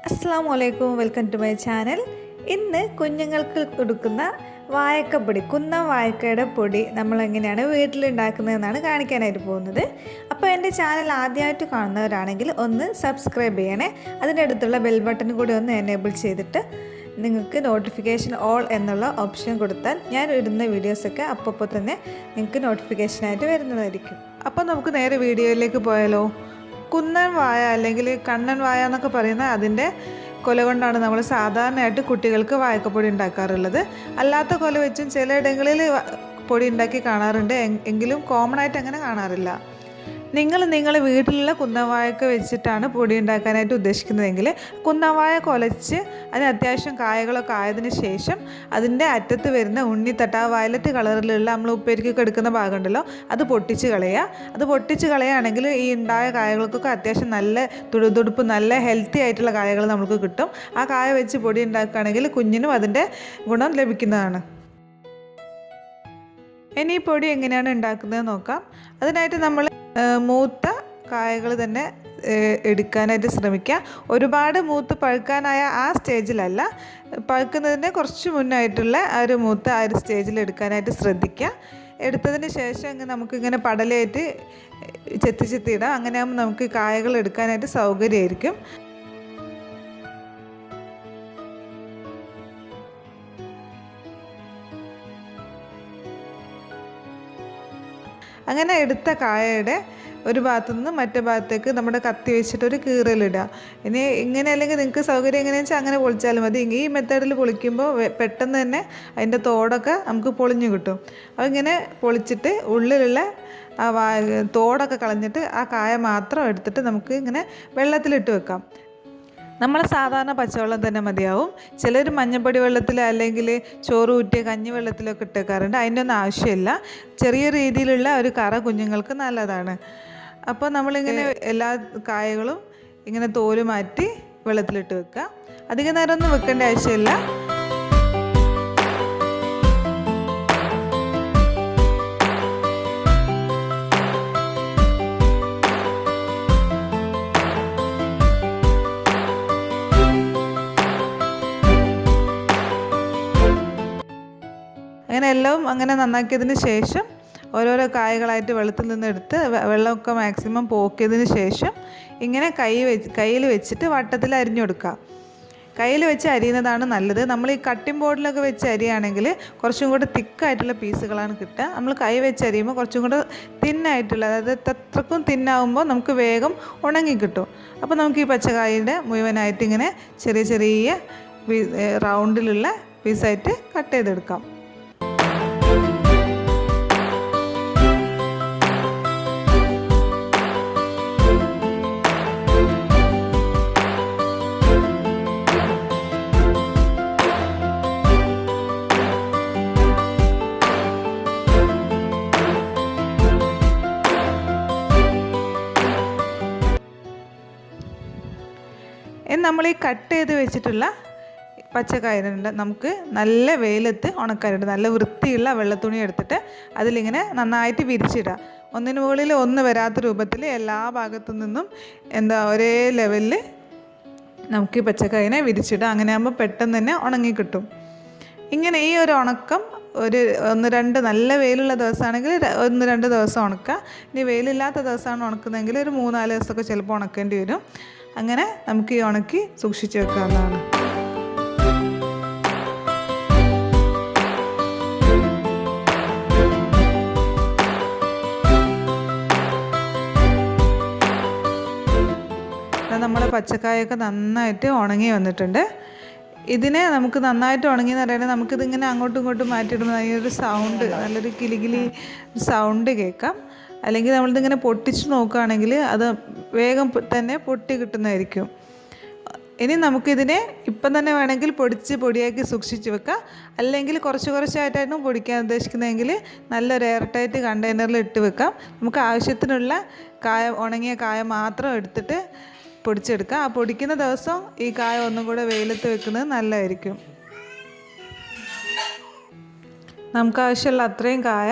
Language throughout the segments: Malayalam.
അസ്സലാമു അലൈക്കും, വെൽക്കം ടു മൈ ചാനൽ. ഇന്ന് കുഞ്ഞുങ്ങൾക്ക് കൊടുക്കുന്ന വാഴക്കപ്പൊടി, കുന്നം വാഴക്കയുടെ പൊടി നമ്മൾ എങ്ങനെയാണ് വീട്ടിലുണ്ടാക്കുന്നതെന്നാണ് കാണിക്കാനായിട്ട് പോകുന്നത്. അപ്പോൾ എൻ്റെ ചാനൽ ആദ്യമായിട്ട് കാണുന്നവരാണെങ്കിൽ ഒന്ന് സബ്സ്ക്രൈബ് ചെയ്യണേ. അതിൻ്റെ അടുത്തുള്ള ബെൽ ബട്ടൺ കൂടി ഒന്ന് എനേബിൾ ചെയ്തിട്ട് നിങ്ങൾക്ക് നോട്ടിഫിക്കേഷൻ ഓൾ എന്നുള്ള ഓപ്ഷൻ കൊടുത്താൽ ഞാൻ ഇടുന്ന വീഡിയോസൊക്കെ അപ്പോൾ തന്നെ നിങ്ങൾക്ക് നോട്ടിഫിക്കേഷനായിട്ട് വരുന്നതായിരിക്കും. അപ്പോൾ നമുക്ക് നേരെ വീഡിയോയിലേക്ക് പോയാലോ. കുന്നൻ വാഴ അല്ലെങ്കിൽ കണ്ണൻ വാഴ എന്നൊക്കെ പറയുന്ന അതിൻ്റെ കൊല കൊണ്ടാണ് നമ്മൾ സാധാരണയായിട്ട് കുട്ടികൾക്ക് വാഴക്കപ്പൊടി ഉണ്ടാക്കാറുള്ളത്. അല്ലാത്ത കൊല വെച്ചും ചിലയിടങ്ങളിൽ പൊടി ഉണ്ടാക്കി കാണാറുണ്ട്, എങ്കിലും കോമൺ ആയിട്ട് അങ്ങനെ കാണാറില്ല. നിങ്ങളുടെ വീട്ടിലുള്ള കുന്നവാഴക്ക വെച്ചിട്ടാണ് പൊടി ഉണ്ടാക്കാനായിട്ട് ഉദ്ദേശിക്കുന്നതെങ്കിൽ കുന്നവാഴ കുലച്ച് അതിന് അത്യാവശ്യം കായകളൊക്കെ ആയതിനു ശേഷം അതിൻ്റെ അറ്റത്ത് വരുന്ന ഉണ്ണിത്തട്ട, വയലറ്റ് കളറിലുള്ള നമ്മൾ ഉപ്പേരിക്കൊക്കെ എടുക്കുന്ന ഭാഗമുണ്ടല്ലോ, അത് പൊട്ടിച്ച് കളയുക. അത് പൊട്ടിച്ച് കളയുകയാണെങ്കിൽ ഈ ഉണ്ടായ കായകൾക്കൊക്കെ അത്യാവശ്യം നല്ല തുടുതുടുപ്പ്, നല്ല ഹെൽത്തി ആയിട്ടുള്ള കായകൾ നമുക്ക് കിട്ടും. ആ കായ വെച്ച് പൊടി ഉണ്ടാക്കുകയാണെങ്കിൽ കുഞ്ഞിനും അതിൻ്റെ ഗുണം ലഭിക്കുന്നതാണ്. ഇനി ഈ പൊടി എങ്ങനെയാണ് ഉണ്ടാക്കുന്നത് നോക്കാം. അതിനായിട്ട് നമ്മൾ മൂത്ത കായകൾ തന്നെ എടുക്കാനായിട്ട് ശ്രമിക്കുക. ഒരുപാട് മൂത്ത് പഴുക്കാനായ ആ സ്റ്റേജിലല്ല, പഴുക്കുന്നതിന് കുറച്ച് മുന്നായിട്ടുള്ള ആ ഒരു മൂത്ത ആ ഒരു സ്റ്റേജിൽ എടുക്കാനായിട്ട് ശ്രദ്ധിക്കുക. എടുത്തതിന് ശേഷം നമുക്കിങ്ങനെ പടലായിട്ട് ചെത്തിയിടാം. അങ്ങനെ ആകുമ്പോൾ നമുക്ക് കായകൾ എടുക്കാനായിട്ട് സൗകര്യമായിരിക്കും. അങ്ങനെ എടുത്ത കായയുടെ ഒരു ഭാഗത്തു നിന്ന് മറ്റേ ഭാഗത്തേക്ക് നമ്മുടെ കത്തി വെച്ചിട്ട് ഒരു കീറലിടുക. ഇനി ഇങ്ങനെ അല്ലെങ്കിൽ നിങ്ങൾക്ക് സൗകര്യം എങ്ങനെയാണെന്ന് വെച്ചാൽ അങ്ങനെ പൊളിച്ചാലും മതി. ഈ മെത്തേഡിൽ പൊളിക്കുമ്പോൾ പെട്ടെന്ന് തന്നെ അതിൻ്റെ തോടൊക്കെ നമുക്ക് പൊളിഞ്ഞു കിട്ടും. അപ്പോൾ ഇങ്ങനെ പൊളിച്ചിട്ട് ഉള്ളിലുള്ള ആ തോടൊക്കെ കളഞ്ഞിട്ട് ആ കായ മാത്രം എടുത്തിട്ട് നമുക്ക് ഇങ്ങനെ വെള്ളത്തിലിട്ട് വെക്കാം. നമ്മൾ സാധാരണ പച്ചവെള്ളം തന്നെ മതിയാവും. ചിലർ മഞ്ഞപ്പൊടി വെള്ളത്തിൽ അല്ലെങ്കിൽ ചോറ് ഊറ്റിയ കഞ്ഞി വെള്ളത്തിലൊക്കെ ഇട്ടേക്കാറുണ്ട്. അതിൻ്റെ ഒന്നും ആവശ്യമില്ല. ചെറിയ രീതിയിലുള്ള ഒരു കറ കുഞ്ഞുങ്ങൾക്ക് നല്ലതാണ്. അപ്പോൾ നമ്മളിങ്ങനെ എല്ലാ കായകളും ഇങ്ങനെ തോല് മാറ്റി വെള്ളത്തിലിട്ട് വെക്കുക. അധികം നേരമൊന്നും വെക്കേണ്ട ആവശ്യമില്ല. അങ്ങനെ എല്ലാം അങ്ങനെ നന്നാക്കിയതിന് ശേഷം ഓരോരോ കായകളായിട്ട് വെള്ളത്തിൽ നിന്ന് എടുത്ത് വെള്ളമൊക്കെ മാക്സിമം പോക്കിയതിന് ശേഷം ഇങ്ങനെ കയ്യിൽ വെച്ചിട്ട് വട്ടത്തിൽ അരിഞ്ഞു കൊടുക്കുക. കയ്യിൽ വെച്ച് അരിയുന്നതാണ് നല്ലത്. നമ്മൾ ഈ കട്ടിംഗ് ബോർഡിലൊക്കെ വെച്ച് അരിയുകയാണെങ്കിൽ കുറച്ചും കൂടെ തിക്കായിട്ടുള്ള പീസുകളാണ് കിട്ടുക. നമ്മൾ കൈ വെച്ച് അരിയുമ്പോൾ കുറച്ചും കൂടെ തിന്നായിട്ടുള്ള, അതായത് അത്രക്കും തിന്നാവുമ്പോൾ നമുക്ക് വേഗം ഉണങ്ങി കിട്ടും. അപ്പോൾ നമുക്ക് ഈ പച്ചക്കായയുടെ മുഴുവനായിട്ട് ഇങ്ങനെ ചെറിയ ചെറിയ റൗണ്ടിലുള്ള പീസായിട്ട് കട്ട് ചെയ്തെടുക്കാം. നമ്മൾ ഈ കട്ട് ചെയ്ത് വെച്ചിട്ടുള്ള പച്ചക്കായുണ്ട് നമുക്ക് നല്ല വെയിലത്ത് ഉണക്കാനുണ്ട്. നല്ല വൃത്തിയുള്ള വെള്ളത്തുണി എടുത്തിട്ട് അതിലിങ്ങനെ നന്നായിട്ട് വിരിച്ചിടുക. ഒന്നിന് മുകളിൽ ഒന്ന് വരാത്ത രൂപത്തിൽ എല്ലാ ഭാഗത്തു നിന്നും ഒരേ ലെവലിൽ നമുക്ക് ഈ പച്ചക്കായനെ വിരിച്ചിടുക. അങ്ങനെ ആകുമ്പോൾ പെട്ടെന്ന് തന്നെ ഉണങ്ങി കിട്ടും. ഇങ്ങനെ ഈ ഒരു ഉണക്കം ഒരു 1-2 നല്ല വെയിലുള്ള ദിവസമാണെങ്കിൽ 1-2 ദിവസം ഉണക്കുക. ഇനി വെയിലില്ലാത്ത ദിവസമാണ് ഉണക്കുന്നതെങ്കിൽ ഒരു 3-4 ദിവസമൊക്കെ ചിലപ്പോൾ ഉണക്കേണ്ടി വരും. അങ്ങനെ നമുക്ക് ഈ ഉണക്കി സൂക്ഷിച്ച് വെക്കാവുന്നതാണ്. നമ്മുടെ പച്ചക്കായൊക്കെ നന്നായിട്ട് ഉണങ്ങി വന്നിട്ടുണ്ട്. ഇതിനെ നമുക്ക് നന്നായിട്ട് ഉണങ്ങിയെന്ന് പറയുന്നത് നമുക്കിതിങ്ങനെ അങ്ങോട്ടും ഇങ്ങോട്ടും മാറ്റിയിടുമ്പോൾ അതിനൊരു സൗണ്ട്, നല്ലൊരു കിലികിലി സൗണ്ട് കേൾക്കാം. അല്ലെങ്കിൽ നമ്മളിതിങ്ങനെ പൊട്ടിച്ച് നോക്കുകയാണെങ്കിൽ അത് വേഗം തന്നെ പൊട്ടി കിട്ടുന്നതായിരിക്കും. ഇനി നമുക്കിതിനെ ഇപ്പം തന്നെ വേണമെങ്കിൽ പൊടിയാക്കി സൂക്ഷിച്ച് വെക്കാം. അല്ലെങ്കിൽ കുറച്ചായിട്ടായിരുന്നു പൊടിക്കാൻ ഉദ്ദേശിക്കുന്നതെങ്കിൽ നല്ലൊരു എയർ ടൈറ്റ് കണ്ടെയ്നറിൽ ഇട്ട് വെക്കാം. നമുക്ക് ആവശ്യത്തിനുള്ള ഉണങ്ങിയ കായ മാത്രം എടുത്തിട്ട് പൊടിച്ചെടുക്കാം. ആ പൊടിക്കുന്ന ദിവസം ഈ കായ ഒന്നും കൂടെ വെയിലത്ത് വെക്കുന്നത് നല്ലതായിരിക്കും. നമുക്ക് ആവശ്യമുള്ള അത്രയും കായ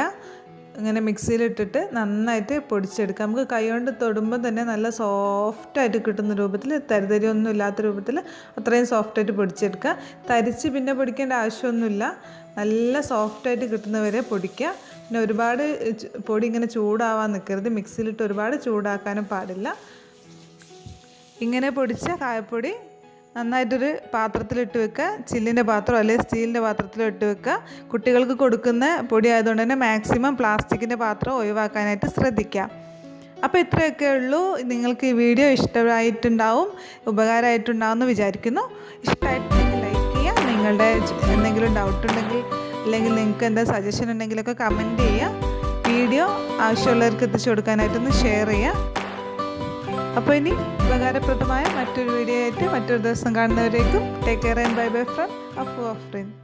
ഇങ്ങനെ മിക്സിയിലിട്ടിട്ട് നന്നായിട്ട് പൊടിച്ചെടുക്കാം. നമുക്ക് കൈ കൊണ്ട് തൊടുമ്പോൾ തന്നെ നല്ല സോഫ്റ്റായിട്ട് കിട്ടുന്ന രൂപത്തിൽ, തരിതരിയൊന്നും ഇല്ലാത്ത രൂപത്തിൽ അത്രയും സോഫ്റ്റായിട്ട് പൊടിച്ചെടുക്കുക. തരിച്ച് പിന്നെ പൊടിക്കേണ്ട ആവശ്യമൊന്നുമില്ല. നല്ല സോഫ്റ്റായിട്ട് കിട്ടുന്നവരെ പൊടിക്കുക. പിന്നെ ഒരുപാട് പൊടി ഇങ്ങനെ ചൂടാവാൻ നിൽക്കരുത്. മിക്സിയിലിട്ട് ഒരുപാട് ചൂടാക്കാനും പാടില്ല. ഇങ്ങനെ പൊടിച്ച കായപ്പൊടി നന്നായിട്ടൊരു പാത്രത്തിലിട്ട് വെക്കുക. ചില്ലിൻ്റെ പാത്രം അല്ലെങ്കിൽ സ്റ്റീലിൻ്റെ പാത്രത്തിലിട്ട് വെക്കുക. കുട്ടികൾക്ക് കൊടുക്കുന്ന പൊടി ആയതുകൊണ്ട് തന്നെ മാക്സിമം പ്ലാസ്റ്റിക്കിൻ്റെ പാത്രം ഒഴിവാക്കാനായിട്ട് ശ്രദ്ധിക്കുക. അപ്പോൾ ഇത്രയൊക്കെ ഉള്ളൂ. നിങ്ങൾക്ക് ഈ വീഡിയോ ഇഷ്ടമായിട്ടുണ്ടാവും, ഉപകാരമായിട്ടുണ്ടാവും എന്ന് വിചാരിക്കുന്നു. ഇഷ്ടമായിട്ടുണ്ടെങ്കിൽ ലൈക്ക് ചെയ്യുക. നിങ്ങളുടെ എന്തെങ്കിലും ഡൗട്ട് ഉണ്ടെങ്കിൽ അല്ലെങ്കിൽ നിങ്ങൾക്ക് എന്താ സജഷൻ ഉണ്ടെങ്കിലൊക്കെ കമൻറ്റ് ചെയ്യുക. വീഡിയോ ആവശ്യമുള്ളവർക്ക് എത്തിച്ചു കൊടുക്കാനായിട്ടൊന്ന് ഷെയർ ചെയ്യുക. അപ്പോൾ ഇനി ഉപകാരപ്രദമായ മറ്റൊരു വീഡിയോ ആയിട്ട് മറ്റൊരു ദിവസം കാണുന്നവരേക്കും take care and bye bye from AFRIN.